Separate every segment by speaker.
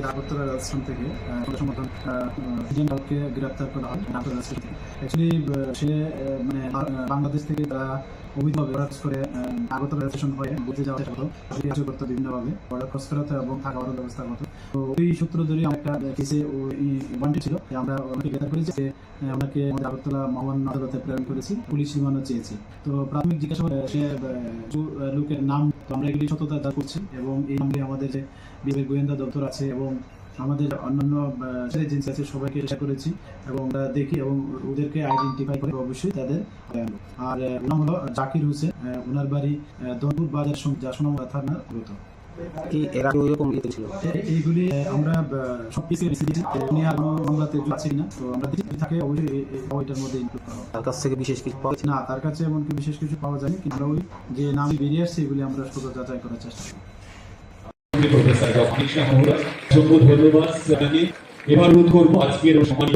Speaker 1: আমাদের Agartala rail station থেকে সংগঠন কে গ্রেপ্তার করা হয় আগরতলা রেল স্টেশন থেকে। অ্যাকচুয়ালি সে মানে বাংলাদেশ থেকে তারা অবৈধভাবে অর্ডার করে আগরতলা রেল স্টেশন হয়ে বুঝে যাওয়া চেষ্টা করতো বিভিন্নভাবে অর্ডার খরচ করাতে এবং থাকা খাওয়ার ব্যবস্থা করতো। তো ওই সূত্র ধরে আমরা একটা কেসে ওয়ান্টেড ছিল, আমরা ওনাকে গ্রেপ্তার করেছি, যে ওনাকে আমাদের আগরতলা মহামান্য আদালতে প্রেরণ করেছি, পুলিশ রিমান্ডও চেয়েছি। তো প্রাথমিক জিজ্ঞাসাবাদে সে লোকের নাম, তো আমরা এগুলি সততা যা করছি এবং এই নামে আমাদের যে বিবেক গোয়েন্দা দপ্তর আছে এবং আমাদের অন্যান্য এজেন্সি আছে সবাইকে চেষ্টা করেছি এবং আমরা দেখি এবং ওদেরকে আইডেন্টিফাই করে অবশ্যই তাদের আনবো। আর নাম হলো জাকির হোসেন, ওনার বাড়ি দনপুর বাজার জাসনামা থানার অন্তর্গত। এইগুলি আমরা সব কিছু উনি আর মামলাতে আছে কিনা, তো আমরা থাকে অবশ্যই ওইটার মধ্যে ইনক্লুড করা।
Speaker 2: তার কাছ থেকে বিশেষ কিছু পাওয়া
Speaker 1: না, তার কাছে এমনকি বিশেষ কিছু পাওয়া যায়নি, কিন্তু ওই যে নাম বেরিয়ে আসছে এগুলি আমরা শুধু যাচাই করার চেষ্টা করি।
Speaker 3: ধন্যবাদ জানিয়ে এবার অনুরোধ করবো আজকের সম্মানিত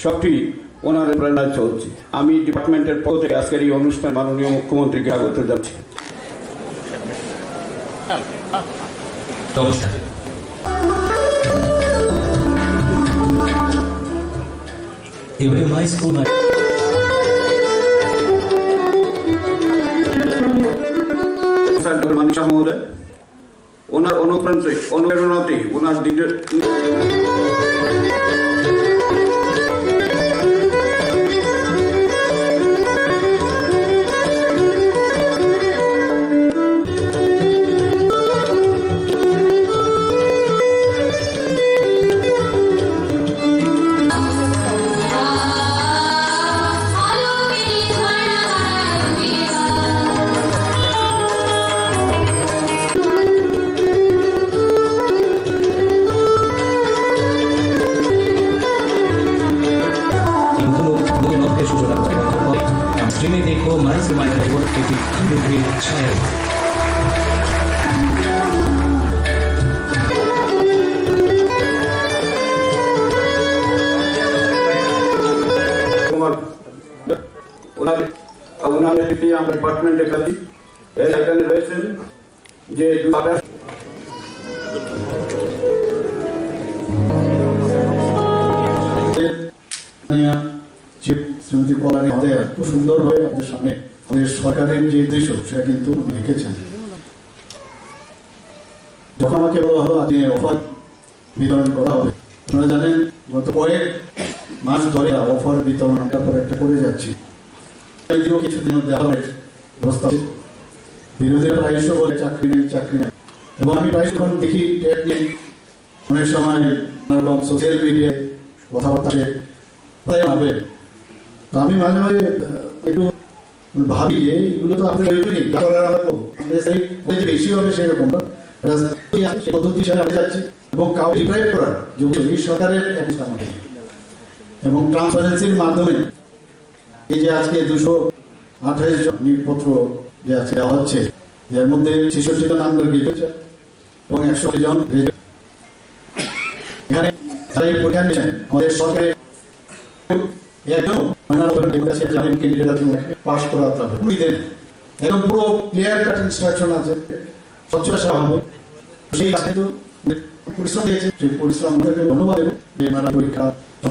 Speaker 4: সবটি ওনার প্রেরণায় চলছে। আমি ডিপার্টমেন্টের পক্ষ থেকে আজকের এই অনুষ্ঠান মাননীয় মুখ্যমন্ত্রীকে স্বাগত জানাচ্ছি। মানিশা মহোদয়, ওনার অনুপ্রেরণাতে ওনার
Speaker 5: में देखो मन से मन शायद
Speaker 4: আমরা ডিপার্টমেন্টের কাছে এখানে রয়েছেন যে
Speaker 6: শ্রীমতী কল্যাণী আমাদের খুব সুন্দরভাবে আমাদের সামনে আমাদের সরকারের যে উদ্দেশ্য সেটা কিন্তু লিখেছেন। যখন আমাকে বলা হলো আজকে অফার বিতরণ করা হবে, আপনারা জানেন গত কয়েক মাস ধরে অফার বিতরণ আমরা পর একটা করে যাচ্ছি। কিছুদিন দেওয়া হবে ব্যবস্থা, বিরোধীরা প্রায়শ বলে চাকরি নেই চাকরি নেই, এবং আমি প্রায় যখন দেখি অনেক সময় সোশ্যাল মিডিয়ায় কথাবার্তা তাই হবে, আমি মাঝে মাঝে একটু ভাবি যে এগুলো তো আপনার বেশি হবে সেরকম পদ্ধতি হিসাবে আমি যাচ্ছি এবং কাউকে ডিপ্রাইভ করার এই সরকারের এবং ট্রান্সপারেন্সির মাধ্যমে এই যে আজকে 228 জন নিয়োগপত্র যে আজকে দেওয়া হচ্ছে, এর মধ্যে 66 জন নাম গিয়েছে এবং 100 জন এখানে পরীক্ষা নিয়েছেন আমাদের সরকারের পাশ করাতে হবে। একদম পুরো ক্লিয়ার কাট ইনস্ট্রাকশন আছে, স্বচ্ছতা হবে। সেই পরিশ্রম দিয়েছে, সেই পরিশ্রম ধন্যবাদ দেব যে মারা পরীক্ষা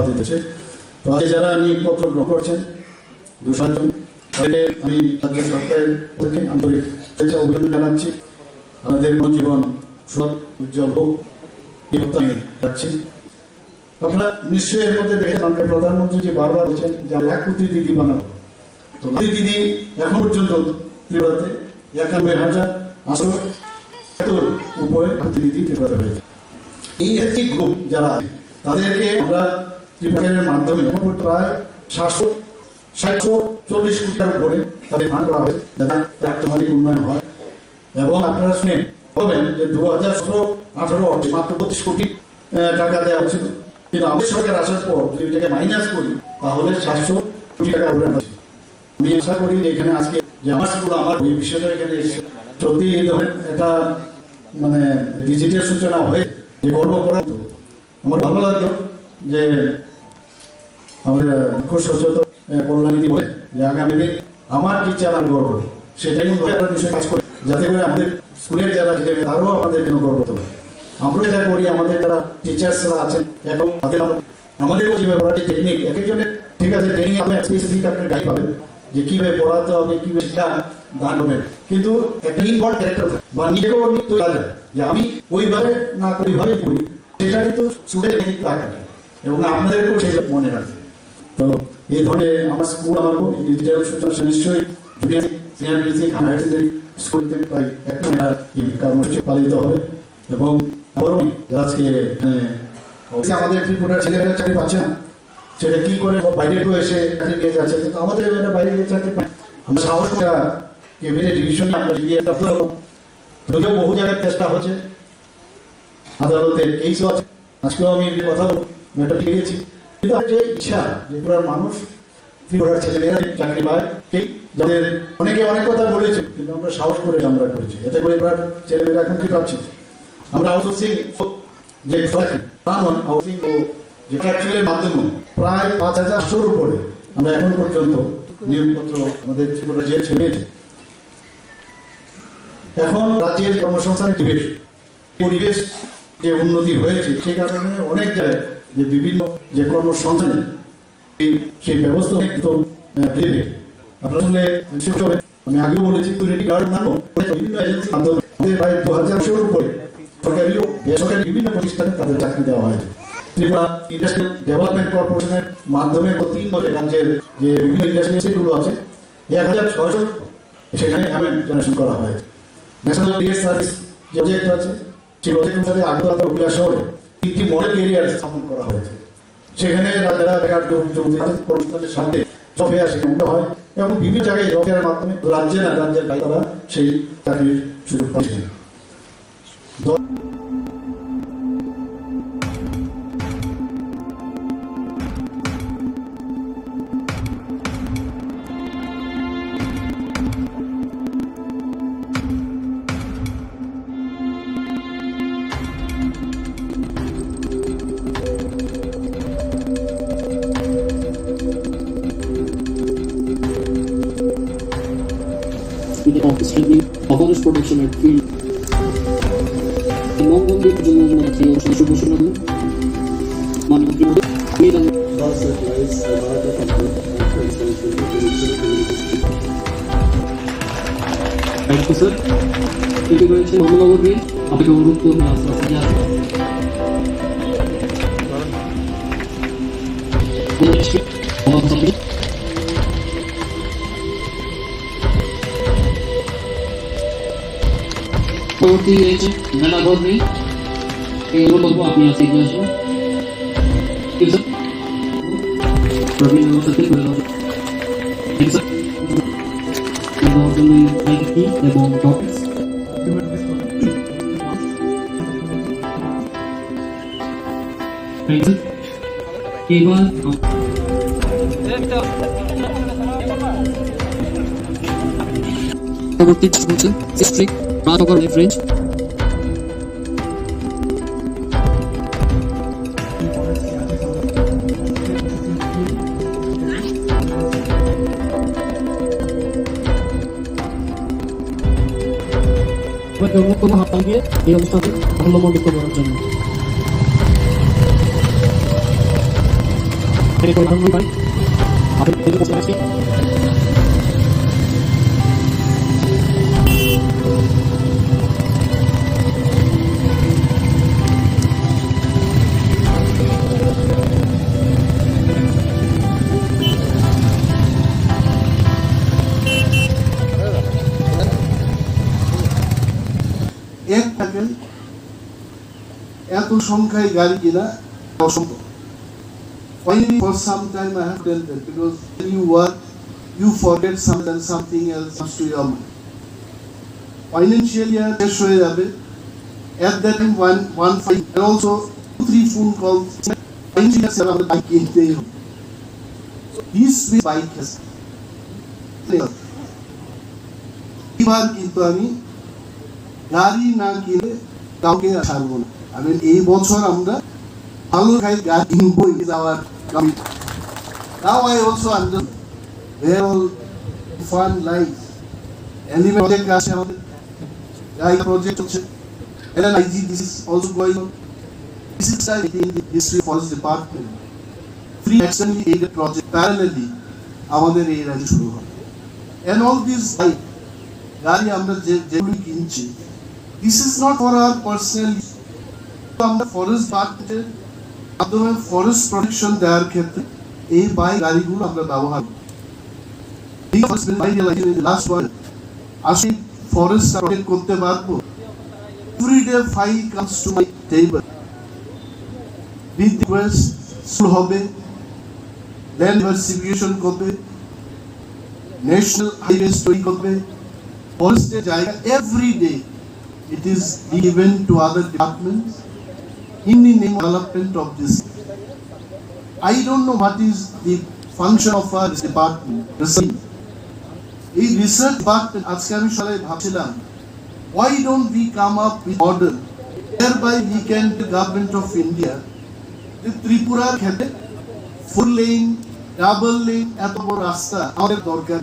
Speaker 6: দিতেছে। তো আজকে যারা নিয়োগপত্র গ্রহণ করছেন 200 জন, তাদের আমি রাজ্য সরকারের পক্ষে আন্তরিক অভিনন্দন জানাচ্ছি। আমাদের জীবন উজ্জ্বল হোক যাচ্ছি। আপনারা নিশ্চয়ই এর মধ্যে দেখেন আমাদের প্রধানমন্ত্রী যে বারবার বলছেন যে 1 কোটি দিদি বানাবো। তো দিদি এখন পর্যন্ত ত্রিপুরাতে 91,000 উপরে দিদি ত্রিপুরাতে হয়েছে। এই একটি গ্রুপ যারা তাদেরকে আমরা ত্রিপুরার মাধ্যমে প্রায় 740 কোটির উপরে তাদের ফান্ড করা হয় যাতে আর্থসামাজিক উন্নয়ন হয়। এবং আপনারা শুনে বলবেন যে 2017-18 মাত্র 25 কোটি টাকা দেওয়া হয়েছিল, কিন্তু আমাদের সরকার আসার পর যদি এটাকে মাইনাস করি তাহলে 700 কোটি টাকা উঠে আছে। আমি আশা করি যে এখানে আজকে যে আমার স্কুল আমার ওই বিষয়টা এখানে সত্যি এই ধরনের একটা মানে ডিজিটাল সূচনা হয়ে যে গর্ব করার তো আমার ভালো লাগলো যে আমাদের মুখ্য সচেতন কল্যাণী বলে যে আগামী দিন আমার টিচার আর গর্ব সেটাই একটা বিষয়ে কাজ করে যাতে করে আমাদের স্কুলের যারা ছেলে তারাও আমাদের জন্য গর্ব হবে। আমরা যা করি আমাদের যারা টিচার্সরা আছেন এখন আমাদেরও যেভাবে পড়াটি টেকনিক এক একজনের ঠিক আছে ট্রেনিং আপনি স্পেসিফিক আপনার গাইড পাবেন যে কিভাবে পড়াতে হবে কিভাবে সেটা দান হবে, কিন্তু একটা ইনভলভ ক্যারেক্টার বা নিজেকেও তৈরি যায় যে আমি ওইভাবে না ওইভাবে পড়ি সেটা কিন্তু স্টুডেন্ট টেকনিক রাখা এবং আপনাদেরকেও সেই মনে রাখবে। তো এই ধরনের আমার স্কুল আমার ডিজিটাল সূচনা নিশ্চয়ই junior senior music higher secondary school থেকে প্রায় একটা কর্মসূচি পালিত হবে এবং আজকে আমাদের ত্রিপুরার ছেলেমেয়েরা চাকরি পাচ্ছে না, সেটা কি করে বাইরে এসে চাকরি পেয়ে যাচ্ছে, কিন্তু আমাদের বাইরে গিয়ে চাকরি পায় আমরা সাহস ক্যাবিনেট ডিভিশন আমরা গিয়ে যদিও বহু জায়গায় চেষ্টা হচ্ছে আদালতের এই সব আছে। আজকেও আমি কথা মেয়েটা পেয়েছি, কিন্তু যে ইচ্ছা ত্রিপুরার মানুষ ত্রিপুরার ছেলেমেয়েরা চাকরি পায় যাদের অনেকে অনেক কথা বলেছে কিন্তু আমরা সাহস করে আমরা করেছি, এতে করে এবার ছেলেমেয়েরা এখন কি পাচ্ছি আমরা আউটসোর্সিং যে হাউসিং ও যে ফ্যাক্টরির মাধ্যমে প্রায় 5,000 উপরে আমরা এখন পর্যন্ত নিয়োগপত্র আমাদের ত্রিপুরা যে ছেড়েছে। এখন রাজ্যের কর্মসংস্থানের পরিবেশ যে উন্নতি হয়েছে সেই কারণে অনেক জায়গায় যে বিভিন্ন যে কর্মসংস্থানে সেই ব্যবস্থা কিন্তু আপনারা আমি আগেও বলেছি গার্ড নামো বিভিন্ন এজেন্সির মাধ্যমে প্রায় 2,000 উপরে সরকারি ও বেসরকারি বিভিন্ন প্রতিষ্ঠানে তাদের চাকরি দেওয়া হয়েছে। ত্রিপুরা ইন্ডাস্ট্রিয়াল ডেভেলপমেন্ট কর্পোরেশনের মাধ্যমে 3 বছর রাজ্যের যে বিভিন্ন ইন্ডাস্ট্রিগুলো আছে 1,600 সেখানে জেনারেশন করা হয়েছে। ন্যাশনাল ডিএস সার্ভিস যে প্রজেক্ট আছে সেই প্রজেক্টের সাথে আগরতলা হুগলিয়া শহরে 3টি মডেল এরিয়া স্থাপন করা হয়েছে। সেখানে যারা বেকার কর্মসংস্থানের সাথে জবের সেখানে হয় এবং বিভিন্ন জায়গায় জবের মাধ্যমে রাজ্যের তারা সেই চাকরির সুযোগ পাচ্ছে।
Speaker 2: of strengthening of honest protection at field. Mangaldeep জন্য শুভ ঘোষণা দিন মাননীয় থ্যাংক ইউ স্যার। এটি রয়েছে ধন্যবাদ আপনাকে অনুরোধ করুন আস্তে আস্তে আসুন। পরবর্তী রয়েছে মেলা ধর্মী এই বলবো আপনি আছে এগিয়ে আসুন এবং এবার পরবর্তী বলছে ডিস্ট্রিক্ট রাজনগর ফ্রেঞ্চ কোনো হাত দিয়ে এই অনুষ্ঠানটি ভালোমন্দিত করার জন্য
Speaker 7: এক থাকেন এত সংখ্যায় গাড়ি কিনা অসম্ভব। Finally, for some time I have done that because when you work, you forget something else comes to your mind. Financial year শেষ হয়ে যাবে। At that time, one fight and also 2-3 phone calls. Financial year আমাদের bike কিনতেই হবে। This bike has এবার কিন্তু আমি গাড়ি না কিনে কাউকে ছাড়বো না। এই বছর আমরা ভালো গাড়ি কিনবো is our committee. Now I also understand where all fund lies. Element project আছে আমাদের, গাড়ি project হচ্ছে, LNIG, this is also going on. This is I think the history forest department. Free externally aided project parallelly আমাদের এই রাজ্যে শুরু হয়। And all these গাড়ি আমরা যেগুলি কিনছি, this is not for our personal use. আমরা ফরেস্ট ডিপার্টমেন্টের মাধ্যমে ফরেস্ট প্রোটেকশন দেওয়ার ক্ষেত্রে এই বাইক গাড়িগুলো আমরা ব্যবহার করি। লাস্ট ওয়ান আসি ফরেস্ট প্রোটেক্ট করতে পারবো। Everyday file comes to my table with request শুরু হবে, ল্যান্ড ডিভার্সিফিকেশন করবে, ন্যাশনাল হাইওয়ে তৈরি করবে, ফরেস্টের জায়গা everyday it is given to other departments in the name of development of this. I don't know what is the function of our department. In research department, আজকে আমি সবাই ভাবছিলাম, why don't we come up with model whereby we can the government of India, the Tripura ক্ষেত্রে 4 lane, double lane এত বড় রাস্তা আমাদের দরকার।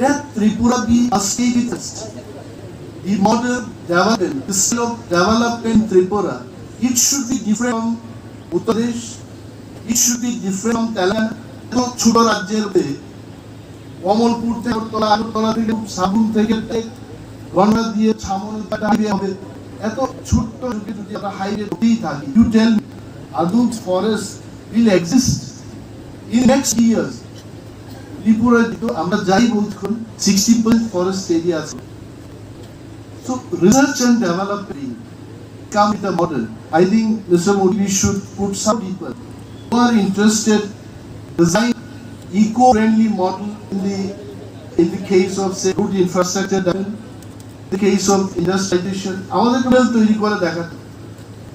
Speaker 7: Let Tripura be a state test. The model development, the skill of development Tripura, it should be different from Uttar Pradesh, it should be different from Telangana. ছোট রাজ্যের কমলপুর থেকে আগরতলা থেকে সাবুন থেকে গন্ডা দিয়ে ছামল হাইওয়ে হবে, এত ছোট্ট যদি একটা হাইওয়ে হতেই থাকে, you tell me, adult forest will exist in next years? Tripura আমরা যাই বলতে 60% ফরেস্ট এরিয়া আছে। So research and development come with a model. I think Mr. Modi, we should put some people who are interested, design eco-friendly model in the case of say good infrastructure development, in the case of industrialization. আমাদের model তৈরি করে দেখাতে।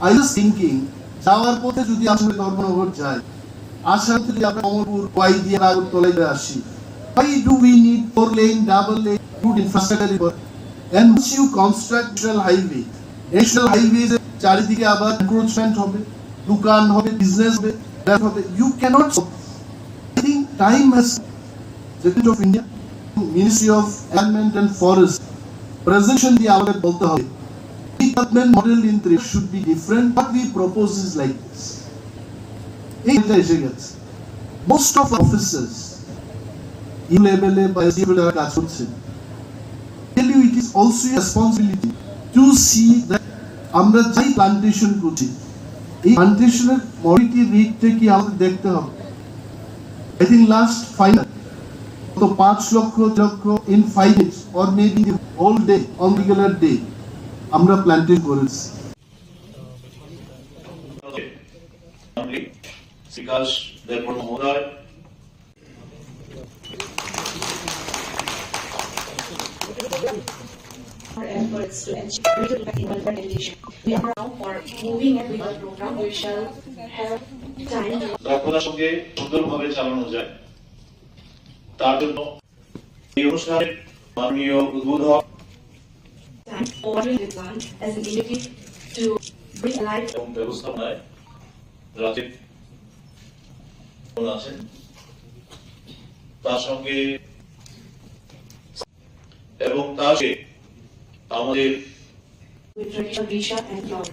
Speaker 7: I was thinking, যাওয়ার পথে যদি আমরা ধর্মনগর যাই, আসাম থেকে আমরা কমলপুর ওয়াই দিয়ে আগরতলায় আসি, why do we need 4 lane, double lane, good infrastructure? And once you construct national highways চারিদিকে আবার encroachment হবে, দোকান হবে, business হবে, that হবে, you cannot stop. I think time has Government of India, Ministry of Environment and Forest, presentation দিয়ে আমাদের বলতে হবে, development model in Tripura should be different. What we propose is like this. এইটা এসে গেছে। Most of our officers, in level by civil কাজ করছে, it is also a responsibility to see that আমরা যাই প্লান্টেশন করছি, এই প্লান্টেশনের মডিটি রেটটা কি আমাদের দেখতে হবে। I think last final তো 5 লক্ষ in 5 days or maybe the whole day on regular day আমরা প্লান্টেশন করেছি।
Speaker 8: বিকাশ দেববর্মা মহোদয়,
Speaker 9: our efforts to ensure greater technical validation. We are now for moving and with our program we shall have time to
Speaker 8: দক্ষতার সঙ্গে সুন্দরভাবে চালানো যায়, তার জন্য এই অনুষ্ঠানের মাননীয় উদ্বোধক
Speaker 9: time ordering the plan as an initiative to bring alive
Speaker 8: এবং ব্যবস্থাপনায় রাজীব আছেন, তার সঙ্গে এবং তার সঙ্গে আমাদের
Speaker 9: with traditional Risha and Lord.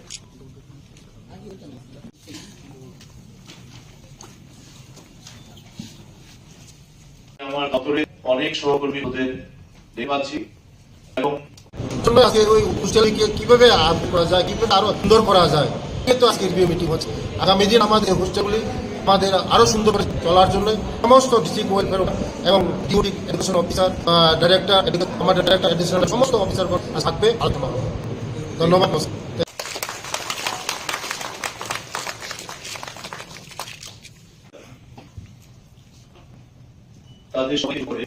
Speaker 8: আমার দপ্তরে অনেক সহকর্মী ওদের দেখতে পাচ্ছি এবং
Speaker 6: আজকে ওই হোস্টেলকে কিভাবে করা যায়, কিভাবে আরো সুন্দর করা যায়, তো আজকে রিভিউ মিটিং হচ্ছে। আগামী দিন আমাদের হোস্টেলগুলি আমাদের আরো সুন্দর করে চলার জন্য সমস্ত ডিস্ট্রিক্ট ওয়েলফেয়ার এবং ডিউটি এডুকেশন অফিসার, ডাইরেক্টর, আমাদের ডাইরেক্টর এডিশনাল সমস্ত অফিসার থাকবে আলোচনা। ধন্যবাদ।
Speaker 8: তাদের সবাই করে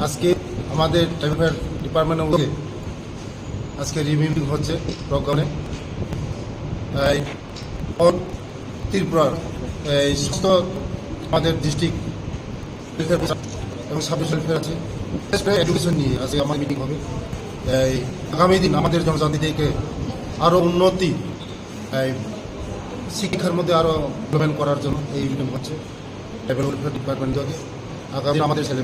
Speaker 6: আজকে আমাদের ট্রাইবেল ডিপার্টমেন্টের মধ্যে আজকে রিভিউ হচ্ছে প্রোগ্রামে ত্রিপুরার এই সমস্ত আমাদের ডিস্ট্রিক্ট এবং সাব ডিভিশন আছে এডুকেশন নিয়ে আজকে আমার মিটিং হবে। এই আগামী দিন আমাদের জনজাতিকে আরও উন্নতি শিক্ষার মধ্যে আরও ডেভেলপ করার জন্য এই মিটিং হচ্ছে। ডেভেলপমেন্ট ডিপার্টমেন্ট থেকে আগামী আমাদের ছেলে